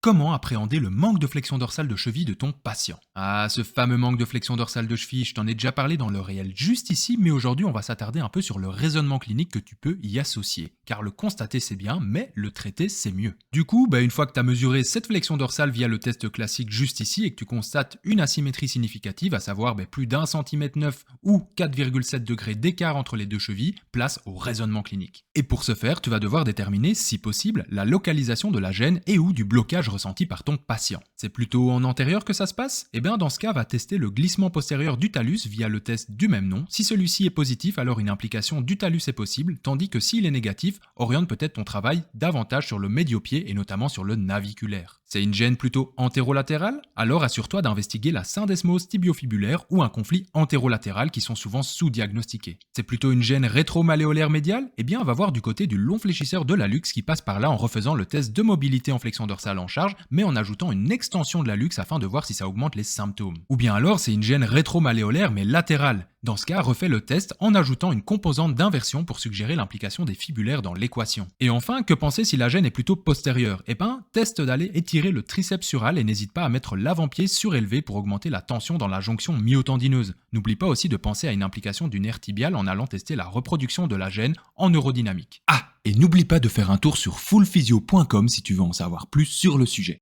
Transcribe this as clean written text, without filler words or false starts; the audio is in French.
Comment appréhender le manque de flexion dorsale de cheville de ton patient? Ah, ce fameux manque de flexion dorsale de cheville, je t'en ai déjà parlé dans le réel juste ici, mais aujourd'hui on va s'attarder un peu sur le raisonnement clinique que tu peux y associer. Car le constater c'est bien, mais le traiter c'est mieux. Du coup, une fois que tu as mesuré cette flexion dorsale via le test classique juste ici et que tu constates une asymétrie significative, à savoir plus d'un centimètre 9 ou 4,7 degrés d'écart entre les deux chevilles, place au raisonnement clinique. Et pour ce faire, tu vas devoir déterminer, si possible, la localisation de la gêne et ou du blocage ressenti par ton patient. C'est plutôt en antérieur que ça se passe? Eh bien dans ce cas, va tester le glissement postérieur du talus via le test du même nom. Si celui-ci est positif, alors une implication du talus est possible, tandis que s'il est négatif, oriente peut-être ton travail davantage sur le médio-pied et notamment sur le naviculaire. C'est une gêne plutôt antérolatérale? Alors assure-toi d'investiguer la syndesmose tibiofibulaire ou un conflit antérolatéral qui sont souvent sous-diagnostiqués. C'est plutôt une gêne rétro-malléolaire médiale? Eh bien va voir du côté du long fléchisseur de l'hallux qui passe par là en refaisant le test de mobilité en flexion dorsale en charge, mais en ajoutant une extension de l'hallux afin de voir si ça augmente les symptômes. Ou bien alors c'est une gêne rétro-malléolaire mais latérale. Dans ce cas, refais le test en ajoutant une composante d'inversion pour suggérer l'implication des fibulaires dans l'équation. Et enfin, que penser si la gêne est plutôt postérieure? Eh ben, teste d'aller étirer le triceps sural et n'hésite pas à mettre l'avant-pied surélevé pour augmenter la tension dans la jonction myotendineuse. N'oublie pas aussi de penser à une implication du nerf tibial en allant tester la reproduction de la gêne en neurodynamique. Ah, et n'oublie pas de faire un tour sur fullphysio.com si tu veux en savoir plus sur le sujet.